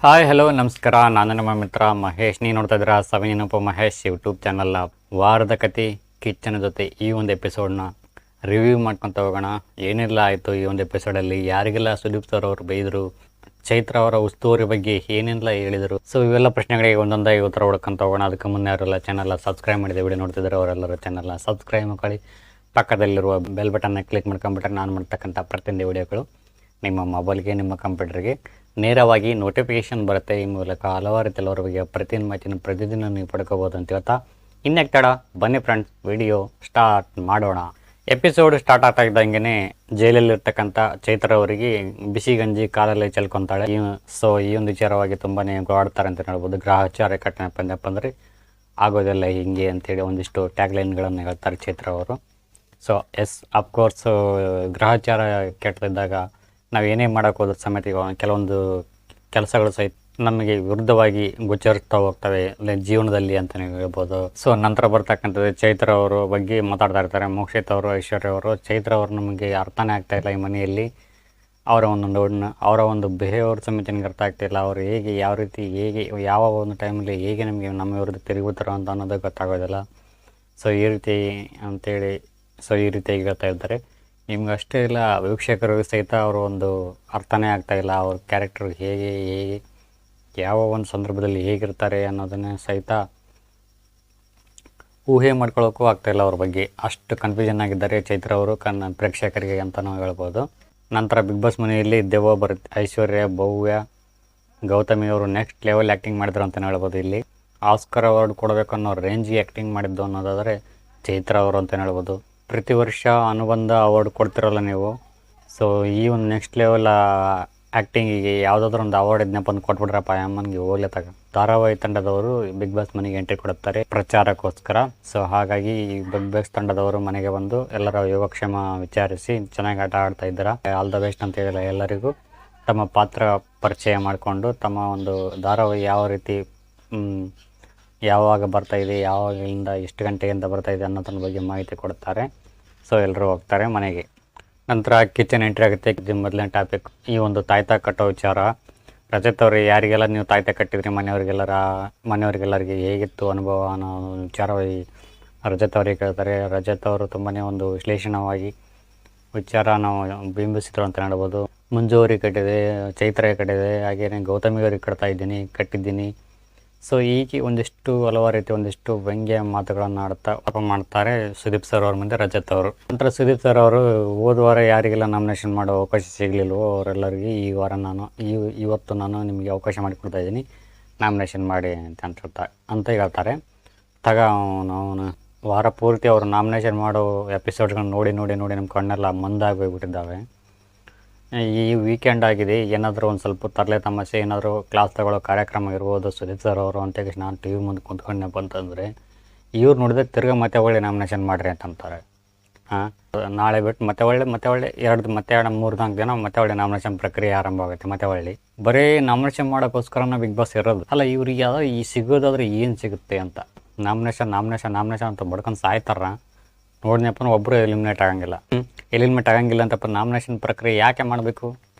Hi hello ನಮಸ್ಕಾರ. ನಾನು ನಿಮ್ಮ ಮಿತ್ರ ಮಹೇಶ್. ನೀವು ನೋಡ್ತಾ ಇದ್ದೀರಾ ಸವಿನಪ್ಪ ಮಹೇಶ್ ಯೂಟ್ಯೂಬ್ ಚಾನಲ್ನ ವಾರದ ಕತೆ ಕಿಚ್ಚನ ಜೊತೆ ಈ ಒಂದು ಎಪಿಸೋಡ್ನ ರಿವ್ಯೂ ಮಾಡ್ಕೊತ ಹೋಗೋಣ. ಏನೆಲ್ಲ ಆಯಿತು ಈ ಒಂದು ಎಪಿಸೋಡಲ್ಲಿ, ಯಾರಿಗೆಲ್ಲ ಸುದೀಪ್ ಸರ್ ಅವರು ಬೈದರು, ಚೈತ್ರ ಅವರ ಉಸ್ತುವಾರಿ ಬಗ್ಗೆ ಏನೆಲ್ಲ ಹೇಳಿದರು, ಸೊ ಇವೆಲ್ಲ ಪ್ರಶ್ನೆಗಳಿಗೆ ಒಂದೊಂದಾಗಿ ಉತ್ತರ ಹುಡ್ಕೊಂತ ಹೋಗೋಣ. ಅದಕ್ಕೆ ಮುನ್ನೆ ಅವರೆಲ್ಲ ಚಾನಲ್ನ ಸಬ್ಸ್ಕ್ರೈಬ್ ಮಾಡಿದೆ, ವಿಡಿಯೋ ನೋಡ್ತಿದ್ದಾರೆ ಅವರೆಲ್ಲರೂ ಚಾನಲ್ನ ಸಬ್ಸ್ಕ್ರೈಬ್ ಮಾಡ್ಕೊಳ್ಳಿ. ಪಕ್ಕದಲ್ಲಿರುವ ಬೆಲ್ ಬಟನ್ನ ಕ್ಲಿಕ್ ಮಾಡ್ಕೊಂಬಿಟ್ರೆ ನಾನು ಮಾಡ್ತಕ್ಕಂಥ ಪ್ರತಿಯೊಂದು ವಿಡಿಯೋಗಳು ನಿಮ್ಮ ಮೊಬೈಲ್ಗೆ, ನಿಮ್ಮ ಕಂಪ್ಯೂಟರ್ಗೆ ನೇರವಾಗಿ ನೋಟಿಫಿಕೇಷನ್ ಬರುತ್ತೆ. ಈ ಮೂಲಕ ಹಲವಾರು ಕೆಲವರ ಬಗ್ಗೆ ಪ್ರತಿಯೊಂದು ಮಾಹಿತಿನ ಪ್ರತಿದಿನ ನೀವು ಪಡ್ಕೋಬೋದು ಅಂತ ಹೇಳ್ತಾ ಇನ್ನಕ್ಕೆ ತಡ ಬನ್ನಿ ಫ್ರೆಂಡ್ಸ್, ವಿಡಿಯೋ ಸ್ಟಾರ್ಟ್ ಮಾಡೋಣ. ಎಪಿಸೋಡ್ ಸ್ಟಾರ್ಟ್ ಆಗ್ತಾ ಇದ್ದಂಗೆ ಜೈಲಲ್ಲಿರ್ತಕ್ಕಂಥ ಚೈತ್ರ ಅವರಿಗೆ ಬಿಸಿ ಗಂಜಿ ಕಾಲಲ್ಲಿ ಚೆಲ್ಕೊತಾಳೆ. ಸೊ ಈ ಒಂದು ವಿಚಾರವಾಗಿ ತುಂಬಾ ಗೋಡ್ತಾರೆ ಅಂತ ಹೇಳ್ಬೋದು. ಗ್ರಹಚಾರ ಕಟ್ಟನೆ ಬಂದಪ್ಪ ಅಂದರೆ ಆಗೋದಿಲ್ಲ ಹಿಂಗೆ ಅಂತೇಳಿ ಒಂದಿಷ್ಟು ಟ್ಯಾಗ್ಲೈನ್ಗಳನ್ನು ಹೇಳ್ತಾರೆ ಚೈತ್ರ ಅವರು. ಸೊ ಎಸ್ ಅಫ್ಕೋರ್ಸ್, ಗ್ರಹಚಾರ ಕೆಟ್ಟದಿದ್ದಾಗ ನಾವು ಏನೇ ಮಾಡೋಕ್ಕೆ ಹೋದ್ರೂ ಸಮೇತ ಕೆಲವೊಂದು ಕೆಲಸಗಳು ಸಹಿತ ನಮಗೆ ವಿರುದ್ಧವಾಗಿ ಗೋಚರಿಸ್ತಾ ಹೋಗ್ತವೆ ಜೀವನದಲ್ಲಿ ಅಂತಲೇ ಹೇಳ್ಬೋದು. ಸೊ ನಂತರ ಬರ್ತಕ್ಕಂಥದ್ದು ಚೈತ್ರ ಅವರು ಬಗ್ಗೆ ಮಾತಾಡ್ತಾ ಇರ್ತಾರೆ. ಮೋಕ್ಷಿತ್ ಅವರು, ಐಶ್ವರ್ಯ ಅವರು. ಚೈತ್ರ ಅವರು ನಮಗೆ ಅರ್ಥನೇ ಆಗ್ತಾಯಿಲ್ಲ ಈ ಮನೆಯಲ್ಲಿ, ಅವರ ಒಂದು ಬಿಹೇವಿಯರ್ ಸಮೇತ ನನಗೆ ಅರ್ಥ ಆಗ್ತಾಯಿಲ್ಲ. ಅವರು ಹೇಗೆ, ಯಾವ ರೀತಿ, ಹೇಗೆ, ಯಾವ ಒಂದು ಟೈಮಲ್ಲಿ ಹೇಗೆ ನಮಗೆ ನಮ್ಮ ವಿರುದ್ಧ ತಿರುಗುತ್ತಾರೆ ಅಂತ ಅನ್ನೋದು ಗೊತ್ತಾಗೋದಿಲ್ಲ. ಸೊ ಈ ರೀತಿ ಅಂತೇಳಿ ಈ ರೀತಿಯಾಗಿ ಹೇಳ್ತಾ ಇದ್ದಾರೆ. ನಿಮ್ಗೆ ಅಷ್ಟೇ ಇಲ್ಲ, ವೀಕ್ಷಕರಿಗೂ ಸಹಿತ ಅವರು ಒಂದು ಅರ್ಥನೇ ಆಗ್ತಾಯಿಲ್ಲ. ಅವ್ರ ಕ್ಯಾರೆಕ್ಟರ್ ಹೇಗೆ ಯಾವ ಒಂದು ಸಂದರ್ಭದಲ್ಲಿ ಹೇಗಿರ್ತಾರೆ ಅನ್ನೋದನ್ನೇ ಸಹಿತ ಊಹೆ ಮಾಡ್ಕೊಳ್ಳೋಕ್ಕೂ ಆಗ್ತಾಯಿಲ್ಲ ಅವ್ರ ಬಗ್ಗೆ. ಅಷ್ಟು ಕನ್ಫ್ಯೂಷನ್ ಆಗಿದ್ದಾರೆ ಚೈತ್ರ ಅವರು ಪ್ರೇಕ್ಷಕರಿಗೆ ಅಂತ ನಾವು ಹೇಳ್ಬೋದು. ನಂತರ ಬಿಗ್ ಬಾಸ್ ಮನೆಯಲ್ಲಿ ದೆವ್ವ ಬರುತ್ತೆ. ಐಶ್ವರ್ಯ, ಭವ್ಯ, ಗೌತಮಿ ಅವರು ನೆಕ್ಸ್ಟ್ ಲೆವೆಲ್ ಆ್ಯಕ್ಟಿಂಗ್ ಮಾಡಿದ್ರು ಅಂತಲೇ ಹೇಳ್ಬೋದು. ಇಲ್ಲಿ ಆಸ್ಕರ್ ಅವಾರ್ಡ್ ಕೊಡಬೇಕು ಅನ್ನೋ ರೇಂಜಿಗೆ ಆ್ಯಕ್ಟಿಂಗ್ ಮಾಡಿದ್ದು ಅನ್ನೋದಾದರೆ ಚೈತ್ರ ಅವರು ಅಂತಲೇ ಹೇಳ್ಬೋದು. ಪ್ರತಿ ವರ್ಷ ಅನುಬಂಧ ಅವಾರ್ಡ್ ಕೊಡ್ತಿರಲ್ಲ ನೀವು, ಸೊ ಈ ಒಂದು ನೆಕ್ಸ್ಟ್ ಲೆವೆಲ್ ಆ್ಯಕ್ಟಿಂಗಿಗೆ ಯಾವುದಾದ್ರೂ ಒಂದು ಅವಾರ್ಡ್ ಇದನ್ನಪ್ಪ ಅಂತ ಕೊಟ್ಬಿಟ್ರಪ್ಪ ಅಮ್ಮನಿಗೆ ಹೋಗ್ಲೇ ಧಾರಾವಾಹಿ ತಂಡದವರು ಬಿಗ್ ಬಾಸ್ ಮನೆಗೆ ಎಂಟ್ರಿ ಕೊಡುತ್ತಾರೆ ಪ್ರಚಾರಕ್ಕೋಸ್ಕರ. ಸೊ ಹಾಗಾಗಿ ಈ ಬಿಗ್ ಬಾಸ್ ತಂಡದವರು ಮನೆಗೆ ಬಂದು ಎಲ್ಲರ ಯೋಗಕ್ಷೇಮ ವಿಚಾರಿಸಿ ಚೆನ್ನಾಗಿ ಆಟ ಆಡ್ತಾ ಇದ್ದಾರೆ, ಆಲ್ ದ ಬೆಸ್ಟ್ ಅಂತ ಹೇಳಿಲ್ಲ ಎಲ್ಲರಿಗೂ. ತಮ್ಮ ಪಾತ್ರ ಪರಿಚಯ ಮಾಡಿಕೊಂಡು ತಮ್ಮ ಒಂದು ಧಾರಾವಾಹಿ ಯಾವ ರೀತಿ ಯಾವಾಗ ಬರ್ತಾಯಿದೆ, ಯಾವಾಗಿಂದ ಎಷ್ಟು ಗಂಟೆಗಿಂದ ಬರ್ತಾಯಿದೆ ಅನ್ನೋದ್ರ ಬಗ್ಗೆ ಮಾಹಿತಿ ಕೊಡ್ತಾರೆ. ಸೊ ಎಲ್ಲರೂ ಹೋಗ್ತಾರೆ ಮನೆಗೆ. ನಂತರ ಕಿಚನ್ ಎಂಟ್ರಿ ಆಗುತ್ತೆ. ಮೊದಲನೇ ಟಾಪಿಕ್ ಈ ಒಂದು ತಾಯ್ತ ಕಟ್ಟೋ ವಿಚಾರ. ರಜತ್ ಅವರು ಯಾರಿಗೆಲ್ಲ ನೀವು ತಾಯ್ತ ಕಟ್ಟಿದ್ರಿ ಮನೆಯವರಿಗೆಲ್ಲರಿಗೆ ಹೇಗಿತ್ತು ಅನುಭವ ಅನ್ನೋ ವಿಚಾರವಾಗಿ ರಜತ್ ಅವರಿಗೆ ಕೇಳ್ತಾರೆ. ರಜತ್ ಅವರು ತುಂಬಾ ಒಂದು ವಿಶ್ಲೇಷಣವಾಗಿ ವಿಚಾರ ನಾವು ಬಿಂಬಿಸಿದ್ರು ಅಂತ ಹೇಳ್ಬೋದು. ಮಂಜು ಅವ್ರಿಗೆ ಕಟ್ಟಿದೆ, ಚೈತ್ರ ಕಟ್ಟಿದೆ, ಹಾಗೆಯೇ ಗೌತಮಿ ಅವ್ರಿಗೆ ಕಟ್ಟಿದ್ದೀನಿ. ಸೊ ಹೀಗೆ ಒಂದಿಷ್ಟು ಹಲವಾರು ರೀತಿ ಒಂದಿಷ್ಟು ವ್ಯಂಗ್ಯ ಮಾತುಗಳನ್ನು ಆಡ್ತಾ ಮಾಡ್ತಾರೆ ಸುದೀಪ್ ಸರ್ ಅವ್ರ ಮುಂದೆ ರಜತ್ ಅವರು. ನಂತರ ಸುದೀಪ್ ಸರ್ ಅವರು ಹೋದ ವಾರ ಯಾರಿಗೆಲ್ಲ ನಾಮಿನೇಷನ್ ಮಾಡೋ ಅವಕಾಶ ಸಿಗಲಿಲ್ವೋ ಅವರೆಲ್ಲರಿಗೆ ಇವತ್ತು ನಾನು ನಿಮಗೆ ಅವಕಾಶ ಮಾಡಿಕೊಡ್ತಾ ಇದ್ದೀನಿ, ನಾಮಿನೇಷನ್ ಮಾಡಿ ಅಂತ ಹೇಳ್ತಾರೆ. ಅವನು ವಾರ ಪೂರ್ತಿ ಅವರು ನಾಮಿನೇಷನ್ ಮಾಡೋ ಎಪಿಸೋಡ್ಗಳನ್ನ ನೋಡಿ ನಮ್ಮ ಕಣ್ಣೆಲ್ಲ ಮಂದಾಗಿ ಹೋಗ್ಬಿಟ್ಟಿದ್ದಾವೆ. ಈ ವೀಕೆಂಡ್ ಆಗಿದೆ, ಏನಾದರೂ ಒಂದು ಸ್ವಲ್ಪ ತರಲೆ ತಮಾಷೆ, ಏನಾದರೂ ಕ್ಲಾಸ್ ತಗೊಳ್ಳೋ ಕಾರ್ಯಕ್ರಮ ಇರ್ಬೋದು ಸುದೀಪ್ ಸರ್ ಅವರು ಅಂತ ನಾನು ಟಿ ವಿ ಮುಂದೆ ಕುಂತ್ಕೊಂಡಪ್ಪ ಅಂತಂದರೆ ಇವ್ರು ನೋಡಿದ್ರೆ ತಿರ್ಗಿ ಮತ್ತೆ ಒಳ್ಳೆ ನಾಮಿನೇಷನ್ ಮಾಡಿರಿ ಅಂತಂತಾರೆ. ನಾಳೆ ಬಿಟ್ಟು ಮತ್ತೆ ಒಳ್ಳೆ 2-3-4 ದಿನ ಮತ್ತೆ ಒಳ್ಳೆ ನಾಮಿನೇಷನ್ ಪ್ರಕ್ರಿಯೆ ಆರಂಭ ಆಗುತ್ತೆ. ಮತ್ತೆ ಒಳ್ಳೆ ಬರೀ ನಾಮಿನೇಷನ್ ಮಾಡೋಕ್ಕೋಸ್ಕರನ ಬಿಗ್ ಬಾಸ್ ಇರೋದು ಅಲ್ಲ. ಇವ್ರಿಗೆ ಯಾವುದೋ ಈ ಸಿಗೋದಾದ್ರೆ ಏನು ಸಿಗುತ್ತೆ ಅಂತ ನಾಮಿನೇಷನ್ ಅಂತ ಬಡ್ಕೊಂಡು ಸಾಯ್ತಾರ. ನೋಡಿನಪ್ಪ ಒಬ್ಬರು ಎಲಿಮಿನೇಟ್ ಆಗಂಗಿಲ್ಲ ಅಂತಪ್ಪ ನಾಮಿನೇಷನ್ ಪ್ರಕ್ರಿಯೆ ಯಾಕೆ ಮಾಡಬೇಕು?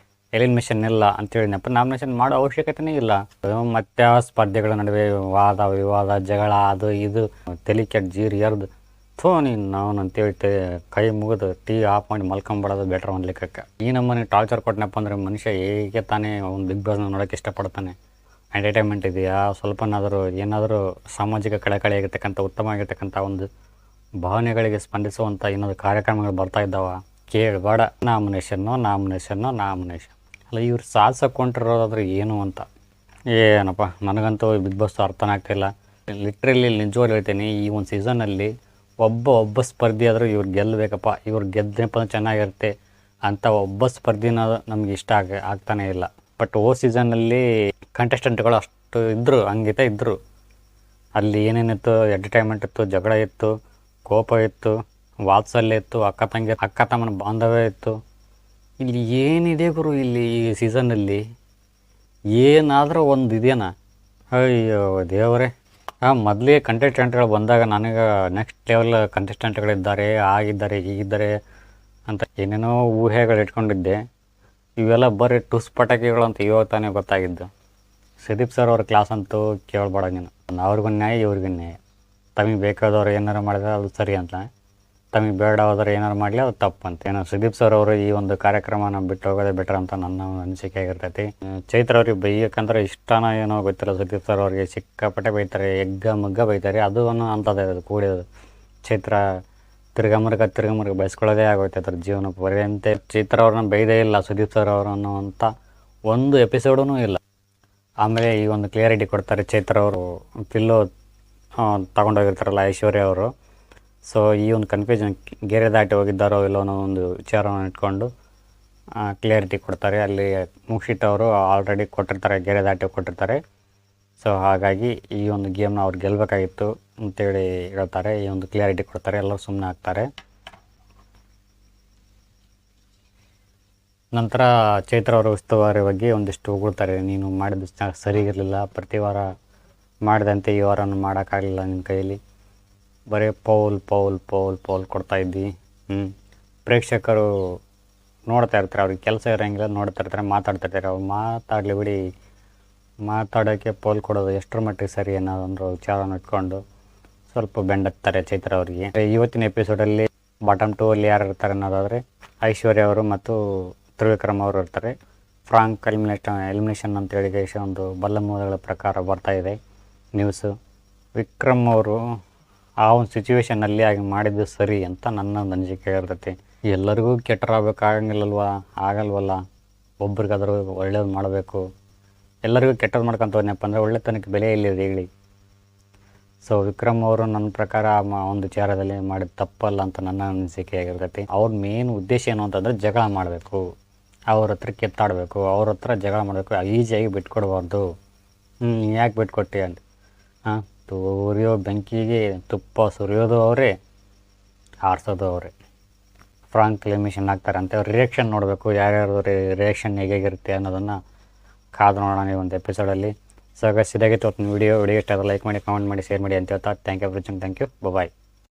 ಎಲಿಮಿನೇಷನ್ ಇಲ್ಲ ಅಂತೇಳಿನಪ್ಪ ನಾಮಿನೇಷನ್ ಮಾಡೋ ಅವಶ್ಯಕತೆನೇ ಇಲ್ಲ. ಮತ್ತೆ ಸ್ಪರ್ಧೆಗಳ ನಡುವೆ ವಾದ ವಿವಾದ ಜಗಳ ಅದು ಇದು ತಲೆ ಕೆಟ್ಟ ಜೀರಿ ಎರ್ದು ನಾವು ಅಂತೇಳಿ ಕೈ ಮುಗಿದು ಟಿ ಆಫ್ ಮಾಡಿ ಮಲ್ಕೊಂಬಿಡೋದು ಬೆಟ್ರ್ ಒಂದು ಲೆಕ್ಕಕ್ಕೆ. ಈ ನಮ್ಮನೆ ಟಾರ್ಚರ್ ಕೊಟ್ಟನಪ್ಪ ಅಂದರೆ ಮನುಷ್ಯ ಹೇಗೆ ತಾನೇ ಒಂದು ಬಿಗ್ ಬಾಸ್ನ ನೋಡೋಕ್ಕೆ ಇಷ್ಟಪಡ್ತಾನೆ. ಎಂಟರ್ಟೈನ್ಮೆಂಟ್ ಇದೆಯಾ, ಏನಾದರೂ ಸಾಮಾಜಿಕ ಕಳಕಳಿಯಾಗಿರ್ತಕ್ಕಂಥ ಉತ್ತಮವಾಗಿರ್ತಕ್ಕಂಥ ಒಂದು ಭಾವನೆಗಳಿಗೆ ಸ್ಪಂದಿಸುವಂಥ ಏನಾದರೂ ಕಾರ್ಯಕ್ರಮಗಳು ಬರ್ತಾ ಇದ್ದಾವ, ಕೇಳಬೇಡ. ನಾಮಿನೇಷನ್ನು ಅಲ್ಲ, ಇವ್ರು ಸಾಧಿಸಕೊಂಡಿರೋದಾದ್ರೆ ಏನು ಅಂತ ಏನಪ್ಪ ನನಗಂತೂ ಬಿಗ್ ಬಾಸ್ ಅರ್ಥನೇ ಆಗ್ತಾಯಿಲ್ಲ. ಲಿಟ್ರಲಿ ನಿಜವಾಗ್ಲೂ ಹೇಳ್ತೀನಿ, ಈ ಒಂದು ಸೀಸನ್ನಲ್ಲಿ ಒಬ್ಬ ಸ್ಪರ್ಧಿ ಆದರೂ ಇವ್ರು ಗೆಲ್ಲಬೇಕಪ್ಪ, ಇವ್ರು ಗೆದ್ದಪ್ಪ ಚೆನ್ನಾಗಿರುತ್ತೆ ಅಂತ ಒಬ್ಬ ಸ್ಪರ್ಧಿನ ನಮ್ಗೆ ಇಷ್ಟ ಆಗ್ತಾನೇ ಇಲ್ಲ. ಬಟ್ ಸೀಸನ್ನಲ್ಲಿ ಕಂಟೆಸ್ಟೆಂಟ್ಗಳು ಅಷ್ಟು ಇದ್ದರು. ಅಲ್ಲಿ ಏನೇನಿತ್ತು, ಎಂಟರ್ಟೈನ್ಮೆಂಟ್ ಇತ್ತು, ಜಗಳ ಇತ್ತು, ಕೋಪ ಇತ್ತು, ವಾತ್ಸಲ್ಯ ಇತ್ತು, ಅಕ್ಕ ತಮ್ಮನ ಬಾಂಧವ್ಯ ಇತ್ತು. ಇಲ್ಲಿ ಏನಿದೆ ಗುರು, ಇಲ್ಲಿ ಈ ಸೀಸನ್ನಲ್ಲಿ ಏನಾದರೂ ಒಂದು ಇದೆಯಾ? ಅಯ್ಯೋ ದೇವರೇ. ಮೊದಲೇ ಕಂಟೆಸ್ಟೆಂಟ್ಗಳು ಬಂದಾಗ ನನಗೆ ನೆಕ್ಸ್ಟ್ ಲೆವೆಲ್ ಕಂಟೆಸ್ಟೆಂಟ್ಗಳಿದ್ದಾರೆ, ಆಗಿದ್ದಾರೆ, ಹೀಗಿದ್ದಾರೆ ಅಂತ ಏನೇನೋ ಊಹೆಗಳು ಇಟ್ಕೊಂಡಿದ್ದೆ. ಇವೆಲ್ಲ ಬರೀ ಟುಸ್ ಪಟಾಕಿಗಳು ಅಂತ ಇವಾಗ ತಾನೇ ಗೊತ್ತಾಗಿದ್ದು. ಸುದೀಪ್ ಸರ್ ಅವ್ರ ಕ್ಲಾಸ್ ಅಂತೂ ಕೇಳ್ಬೇಡ ನೀನು. ಅವ್ರಿಗೂ ನ್ಯಾಯ ಇವ್ರಿಗೂ ನ್ಯಾಯ. ತಮಗೆ ಬೇಕಾದವ್ರು ಏನಾರು ಮಾಡಿದ್ರೆ ಅದು ಸರಿ ಅಂತ, ತಮಗೆ ಬೇಡವಾದ್ರೆ ಏನಾರು ಮಾಡಲಿ ಅದು ತಪ್ಪು ಅಂತ. ಏನೋ ಸುದೀಪ್ ಸರ್ ಅವರು ಈ ಒಂದು ಕಾರ್ಯಕ್ರಮನ ಬಿಟ್ಟು ಹೋಗೋದೇ ಬೆಟರ್ ಅಂತ ನನ್ನ ಅನಿಸಿಕೆ ಆಗಿರ್ತೈತಿ. ಚೈತ್ರ ಅವ್ರಿಗೆ ಬೈಯಕ್ಕಂದ್ರೆ ಇಷ್ಟನೋ ಏನೋ ಗೊತ್ತಿಲ್ಲ. ಸುದೀಪ್ ಸರ್ ಅವ್ರಿಗೆ ಸಿಕ್ಕಾಪಟ್ಟೆ ಬೈತಾರೆ, ಮಗ್ಗ ಬೈತಾರೆ. ಅದು ಅಂಥದ್ದೇ ಅದು ಕೂಡಿಯೋದು. ಚೈತ್ರ ತಿರ್ಗಮರ್ಗ ಬಯಸ್ಕೊಳ್ಳೋದೇ ಆಗೋಯ್ತು ಅದ್ರ ಜೀವನ ಪರ್ಯಂತ. ಚೈತ್ರ ಅವ್ರನ್ನ ಬೈದೇ ಇಲ್ಲ ಸುದೀಪ್ ಸರ್ ಅವರನ್ನು ಅಂತ ಒಂದು ಎಪಿಸೋಡೂ ಇಲ್ಲ. ಆಮೇಲೆ ಈ ಒಂದು ಕ್ಲಿಯರಿಟಿ ಕೊಡ್ತಾರೆ. ಚೈತ್ರ ಅವರು ಪಿಲ್ಲೋ ತಗೊಂಡೋಗಿರ್ತಾರಲ್ಲ ಐಶ್ವರ್ಯ ಅವರು. ಸೊ ಈ ಒಂದು ಕನ್ಫ್ಯೂಷನ್ ಗೆರೆ ದಾಟಿ ಹೋಗಿದ್ದಾರೋ ಇಲ್ಲೋ ಅನ್ನೋ ಒಂದು ವಿಚಾರವನ್ನು ಇಟ್ಕೊಂಡು ಕ್ಲಿಯರಿಟಿ ಕೊಡ್ತಾರೆ. ಅಲ್ಲಿ ಮುಕ್ಷಿತ್ ಅವರು ಆಲ್ರೆಡಿ ಕೊಟ್ಟಿರ್ತಾರೆ, ಗೆರೆ ದಾಟಿ ಕೊಟ್ಟಿರ್ತಾರೆ. ಸೊ ಹಾಗಾಗಿ ಈ ಒಂದು ಗೇಮ್ನ ಅವ್ರು ಗೆಲ್ಲಬೇಕಾಗಿತ್ತು ಅಂತೇಳಿ ಹೇಳ್ತಾರೆ. ಈ ಒಂದು ಕ್ಲಿಯರಿಟಿ ಕೊಡ್ತಾರೆ, ಎಲ್ಲರೂ ಸುಮ್ಮನೆ ಆಗ್ತಾರೆ. ನಂತರ ಚೈತ್ರ ಅವರ ಉಸ್ತುವಾರಿ ಬಗ್ಗೆ ಒಂದಿಷ್ಟು ಹೊಗಳ್ತಾರೆ. ನೀನು ಮಾಡಿದ ಸರಿಗಿರಲಿಲ್ಲ, ಪ್ರತಿ ವಾರ ಮಾಡಿದಂತೆ ಈ ವಾರನೂ ಮಾಡೋಕ್ಕಾಗಲಿಲ್ಲ ನಿನ್ನ ಕೈಯಲ್ಲಿ, ಬರೀ ಪೌಲ್ ಕೊಡ್ತಾಯಿದ್ದಿ. ಪ್ರೇಕ್ಷಕರು ನೋಡ್ತಾ ಇರ್ತಾರೆ, ಅವ್ರಿಗೆ ಕೆಲಸ ಇರೋಂಗಿಲ್ಲ, ನೋಡ್ತಾ ಇರ್ತಾರೆ, ಮಾತಾಡ್ತಿರ್ತಾರೆ. ಅವ್ರು ಮಾತಾಡಲಿ ಬಿಡಿ, ಮಾತಾಡೋಕ್ಕೆ ಪೌಲ್ ಕೊಡೋದು ಎಷ್ಟರ ಮಟ್ಟಿಗೆ ಸರಿ ಅನ್ನೋದೊಂದು ವಿಚಾರವನ್ನು ಇಟ್ಕೊಂಡು ಸ್ವಲ್ಪ ಬೆಂಡತ್ತಾರೆ ಚೈತ್ರ ಅವರಿಗೆ. ಇವತ್ತಿನ ಎಪಿಸೋಡಲ್ಲಿ ಬಾಟಮ್ 2 ಅಲ್ಲಿ ಯಾರು ಇರ್ತಾರೆ ಅನ್ನೋದಾದರೆ ಐಶ್ವರ್ಯ ಅವರು ಮತ್ತು ತ್ರಿವಿಕ್ರಮ್ ಅವರು ಇರ್ತಾರೆ. ಫ್ರಾಂಕ್ ಎಲಿಮಿನೇಷನ್ ಅಂತೇಳಿ ಒಂದು ಬಲ್ಲ ಮೂಲಗಳ ಪ್ರಕಾರ ಬರ್ತಾಯಿದೆ ನ್ಯೂಸು. ವಿಕ್ರಮ್ ಅವರು ಆ ಒಂದು ಸಿಚುವೇಷನ್ನಲ್ಲಿ ಹಾಗೆ ಮಾಡಿದ್ದು ಸರಿ ಅಂತ ನನ್ನ ಒಂದು ಅನಿಸಿಕೆ ಇರ್ತೈತಿ. ಎಲ್ಲರಿಗೂ ಕೆಟ್ಟರಾಗಬೇಕಾಗಂಗಿಲ್ಲಲ್ವ, ಆಗಲ್ವಲ್ಲ. ಒಬ್ರಿಗಾದರೂ ಒಳ್ಳೇದು ಮಾಡಬೇಕು. ಎಲ್ಲರಿಗೂ ಕೆಟ್ಟದ್ದು ಮಾಡ್ಕೊತ ಹೋದ್ನಪ್ಪ ಅಂದರೆ ಒಳ್ಳೆತನಕ್ಕೆ ಬೆಲೆ ಇಲ್ಲಿದೆ ಹೇಳಿ. ಸೊ ವಿಕ್ರಮ್ ಅವರು ನನ್ನ ಪ್ರಕಾರ ಒಂದು ವಿಚಾರದಲ್ಲಿ ಮಾಡಿದ ತಪ್ಪಲ್ಲ ಅಂತ ನನ್ನ ಅನಿಸಿಕೆ ಆಗಿರ್ತೈತಿ. ಅವ್ರ ಮೇನ್ ಉದ್ದೇಶ ಏನು ಅಂತಂದರೆ ಜಗಳ ಮಾಡಬೇಕು, ಅವ್ರ ಹತ್ರ ಕಿತ್ತಾಡಬೇಕು, ಅವ್ರ ಹತ್ರ ಜಗಳ ಮಾಡಬೇಕು, ಈಸಿಯಾಗಿ ಬಿಟ್ಕೊಡ್ಬಾರ್ದು. ಯಾಕೆ ಬಿಟ್ಕೊಟ್ಟಿ ಅಂತ ಉರಿಯೋ ಬೆಂಕಿಗೆ ತುಪ್ಪ ಸುರಿಯೋದು ಅವರೇ, ಆರಿಸೋದು ಅವರೇ. ಫ್ರಾಂಕ್ ಎಲಿಮಿನೇಷನ್ ಆಗ್ತಾರೆ ಅಂತ ರಿಯಾಕ್ಷನ್ ನೋಡಬೇಕು. ಯಾರ್ಯಾರು ರಿಯಾಕ್ಷನ್ ಹೇಗಿರುತ್ತೆ ಅನ್ನೋದನ್ನು ಕಾದು ನೋಡೋಣ ಈ ಒಂದು ಎಪಿಸೋಡಲ್ಲಿ. ಸೊ ಹಾಗಾಗಿ ಇದಾಗಿತ್ತು ವಿಡಿಯೋ ಇಷ್ಟ ಆದರೆ ಲೈಕ್ ಮಾಡಿ, ಕಾಮೆಂಟ್ ಮಾಡಿ, ಶೇರ್ ಮಾಡಿ ಅಂತ ಹೇಳ್ತಾ thank you for watching. Thank you, bye.